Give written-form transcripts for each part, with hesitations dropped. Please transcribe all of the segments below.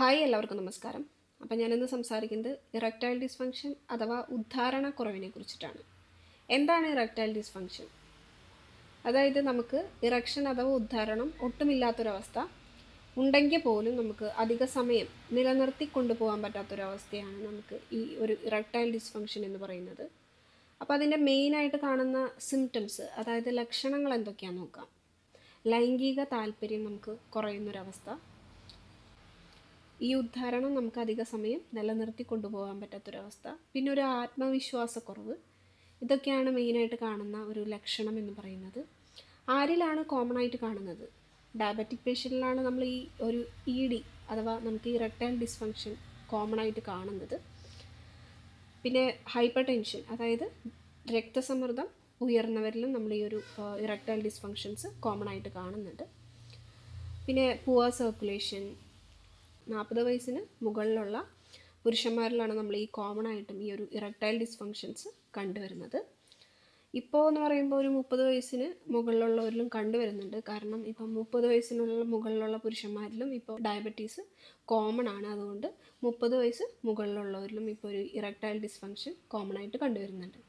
Hi എല്ലാവർക്കും നമസ്കാരം. അപ്പം ഞാനിന്ന് സംസാരിക്കുന്നത് ഇറക്ടൈൽ ഡിസ്ഫങ്ഷൻ അഥവാ ഉദ്ധാരണക്കുറവിനെ കുറിച്ചിട്ടാണ്. എന്താണ് ഇറക്ടൈൽ ഡിസ്ഫങ്ഷൻ? അതായത് നമുക്ക് ഇറക്ഷൻ അഥവാ ഉദ്ധാരണം ഒട്ടുമില്ലാത്തൊരവസ്ഥ ഉണ്ടെങ്കിൽ പോലും നമുക്ക് അധിക സമയം നിലനിർത്തി കൊണ്ടുപോകാൻ പറ്റാത്തൊരവസ്ഥയാണ് നമുക്ക് ഈ ഒരു ഇറക്ടൈൽ ഡിസ്ഫങ്ഷൻ എന്ന് പറയുന്നത്. അപ്പോൾ അതിൻ്റെ മെയിനായിട്ട് കാണുന്ന സിംറ്റംസ്, അതായത് ലക്ഷണങ്ങൾ എന്തൊക്കെയാണെന്ന് നോക്കാം. ലൈംഗിക താല്പര്യം നമുക്ക് കുറയുന്നൊരവസ്ഥ, ഈ ഉദ്ധാരണം നമുക്ക് അധിക സമയം നിലനിർത്തി കൊണ്ടുപോകാൻ പറ്റാത്തൊരവസ്ഥ, പിന്നെ ഒരു ആത്മവിശ്വാസക്കുറവ്. ഇതൊക്കെയാണ് മെയിനായിട്ട് കാണുന്ന ഒരു ലക്ഷണം എന്ന് പറയുന്നത്. ആരിലാണ് കോമൺ ആയിട്ട് കാണുന്നത്? ഡയബറ്റിക് പേഷ്യൻറ്റിലാണ് നമ്മൾ ഈ ഒരു ED അഥവാ നമുക്ക് ഈ ഇറക്ടൈൽ ഡിസ്ഫങ്ഷൻ കോമൺ ആയിട്ട് കാണുന്നത്. പിന്നെ ഹൈപ്പർ ടെൻഷൻ, അതായത് രക്തസമ്മർദ്ദം ഉയർന്നവരിലും നമ്മൾ ഈ ഒരു ഇറക്ടൈൽ ഡിസ്ഫങ്ഷൻസ് കോമൺ ആയിട്ട് കാണുന്നുണ്ട്. പിന്നെ പുവർ സർക്കുലേഷൻ, 40 വയസ്സിന് മുകളിലുള്ള പുരുഷന്മാരിലാണ് നമ്മൾ ഈ കോമൺ ആയിട്ടും ഈ ഒരു ഇറക്ടൈൽ ഡിസ്ഫങ്ഷൻസ് കണ്ടുവരുന്നത്. ഇപ്പോൾ എന്ന് പറയുമ്പോൾ ഒരു 30 വയസ്സിന് മുകളിലുള്ളവരിലും കണ്ടുവരുന്നുണ്ട്. കാരണം ഇപ്പം 30 വയസ്സിനുള്ള മുകളിലുള്ള പുരുഷന്മാരിലും ഇപ്പോൾ ഡയബറ്റീസ് കോമൺ ആണ്. അതുകൊണ്ട് 30 വയസ്സ് മുകളിലുള്ളവരിലും ഇപ്പോൾ ഒരു ഇറക്ടൈൽ ഡിസ്ഫങ്ഷൻ കോമൺ ആയിട്ട് കണ്ടുവരുന്നുണ്ട്.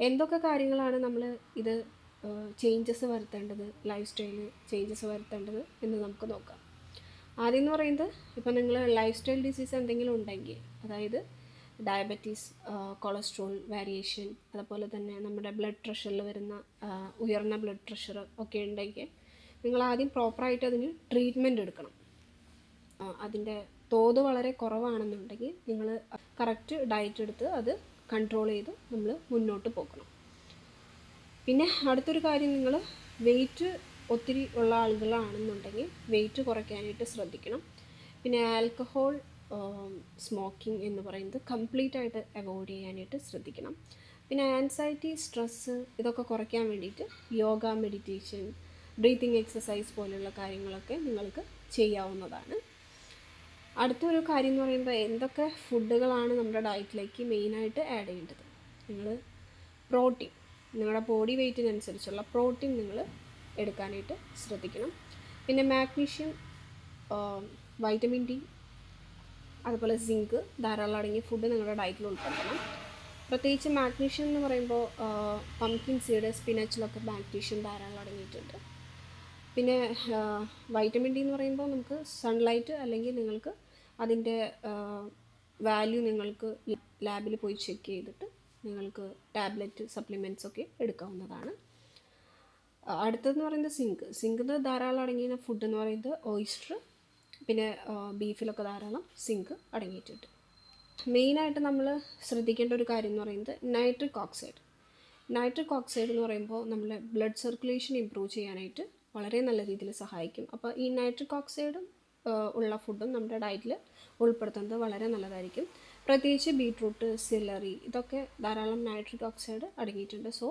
എന്തൊക്കെ കാര്യങ്ങളാണ് നമ്മൾ ഇത് ചേഞ്ചസ് വരുത്തേണ്ടത്, ലൈഫ് സ്റ്റൈല് ചേഞ്ചസ് വരുത്തേണ്ടത് എന്ന് നമുക്ക് നോക്കാം. ആദ്യം എന്ന് പറയുന്നത്, ഇപ്പം നിങ്ങൾ ലൈഫ് സ്റ്റൈൽ ഡിസീസ് എന്തെങ്കിലും ഉണ്ടെങ്കിൽ, അതായത് ഡയബറ്റീസ്, കൊളസ്ട്രോൾ വേരിയേഷൻ, അതുപോലെ തന്നെ നമ്മുടെ ബ്ലഡ് പ്രഷറിൽ വരുന്ന ഉയർന്ന ബ്ലഡ് പ്രഷർ ഒക്കെ ഉണ്ടെങ്കിൽ നിങ്ങൾ ആദ്യം പ്രോപ്പറായിട്ട് അതിന് ട്രീറ്റ്മെൻറ്റ് എടുക്കണം. അതിൻ്റെ തോത് വളരെ കുറവാണെന്നുണ്ടെങ്കിൽ നിങ്ങൾ കറക്റ്റ് ഡയറ്റ് എടുത്ത് അത് കൺട്രോൾ ചെയ്ത് നമ്മൾ മുന്നോട്ട് പോകണം. പിന്നെ അടുത്തൊരു കാര്യം, നിങ്ങൾ വെയിറ്റ് ഒത്തിരി ഉള്ള ആളുകളാണെന്നുണ്ടെങ്കിൽ വെയിറ്റ് കുറയ്ക്കാനായിട്ട് ശ്രദ്ധിക്കണം. പിന്നെ ആൽക്കഹോൾ, സ്മോക്കിംഗ് എന്ന് പറയുന്നത് കംപ്ലീറ്റ് ആയിട്ട് അവോയ്ഡ് ചെയ്യാനായിട്ട് ശ്രദ്ധിക്കണം. പിന്നെ ആൻസൈറ്റി, സ്ട്രെസ്സ് ഇതൊക്കെ കുറയ്ക്കാൻ വേണ്ടിയിട്ട് യോഗ, മെഡിറ്റേഷൻ, ബ്രീത്തിങ് എക്സസൈസ് പോലെയുള്ള കാര്യങ്ങളൊക്കെ നിങ്ങൾക്ക് ചെയ്യാവുന്നതാണ്. അടുത്തൊരു കാര്യം എന്ന് പറയുമ്പോൾ, എന്തൊക്കെ ഫുഡുകളാണ് നമ്മുടെ ഡയറ്റിലേക്ക് മെയിനായിട്ട് ആഡ് ചെയ്യേണ്ടത്? നിങ്ങൾ പ്രോട്ടീൻ, നിങ്ങളുടെ ബോഡി വെയ്റ്റിനനുസരിച്ചുള്ള പ്രോട്ടീൻ നിങ്ങൾ എടുക്കാനായിട്ട് ശ്രദ്ധിക്കണം. പിന്നെ മാഗ്നീഷ്യം, വൈറ്റമിൻ D, അതുപോലെ സിങ്ക് ധാരാളം അടങ്ങിയ ഫുഡ് നിങ്ങളുടെ ഡയറ്റിൽ ഉൾപ്പെടുത്തണം. പ്രത്യേകിച്ച് മാഗ്നീഷ്യം എന്ന് പറയുമ്പോൾ പംകിൻ സീഡ്, സ്പിനച്ചിലൊക്കെ മാഗ്നീഷ്യം ധാരാളം അടങ്ങിയിട്ടുണ്ട്. പിന്നെ വൈറ്റമിൻ D എന്ന് പറയുമ്പോൾ നമുക്ക് സൺലൈറ്റ്, അല്ലെങ്കിൽ നിങ്ങൾക്ക് അതിൻ്റെ വാല്യൂ നിങ്ങൾക്ക് ലാബിൽ പോയി ചെക്ക് ചെയ്തിട്ട് നിങ്ങൾക്ക് ടാബ്ലറ്റ്, സപ്ലിമെൻറ്റ്സ് ഒക്കെ എടുക്കാവുന്നതാണ്. അടുത്തതെന്ന് പറയുന്നത് സിങ്കിന് ധാരാളം അടങ്ങിയ ഫുഡ് എന്ന് പറയുന്നത് ഓയിസ്റ്റർ, പിന്നെ ബീഫിലൊക്കെ ധാരാളം സിങ്ക് അടങ്ങിയിട്ടുണ്ട്. മെയിനായിട്ട് നമ്മൾ ശ്രദ്ധിക്കേണ്ട ഒരു കാര്യം എന്ന് പറയുന്നത് നൈട്രിക് ഓക്സൈഡ്. നൈട്രിക് ഓക്സൈഡ് എന്ന് പറയുമ്പോൾ നമ്മളെ ബ്ലഡ് സർക്കുലേഷൻ ഇമ്പ്രൂവ് ചെയ്യാനായിട്ട് വളരെ നല്ല രീതിയിൽ സഹായിക്കും. അപ്പോൾ ഈ നൈട്രിക് ഓക്സൈഡും ഉള്ള ഫുഡും നമ്മുടെ ഡയറ്റിൽ ഉൾപ്പെടുത്തുന്നത് വളരെ നല്ലതായിരിക്കും. പ്രത്യേകിച്ച് ബീട്രൂട്ട്, സെലറി, ഇതൊക്കെ ധാരാളം നൈട്രിക് ഓക്സൈഡ് അടങ്ങിയിട്ടുണ്ട്. സോ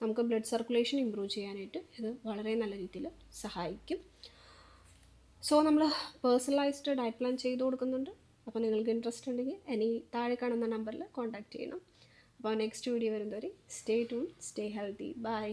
നമുക്ക് ബ്ലഡ് സർക്കുലേഷൻ ഇമ്പ്രൂവ് ചെയ്യാനായിട്ട് ഇത് വളരെ നല്ല രീതിയിൽ സഹായിക്കും. സോ നമ്മൾ പേഴ്സണലൈസ്ഡ് ഡയറ്റ് പ്ലാൻ ചെയ്ത് കൊടുക്കുന്നുണ്ട്. അപ്പോൾ നിങ്ങൾക്ക് ഇൻട്രസ്റ്റ് ഉണ്ടെങ്കിൽ ഇനി താഴെ കാണുന്ന നമ്പറിൽ കോൺടാക്റ്റ് ചെയ്യണം. അപ്പോൾ നെക്സ്റ്റ് വീഡിയോ വരുന്നവരെ stay tune, stay healthy, by.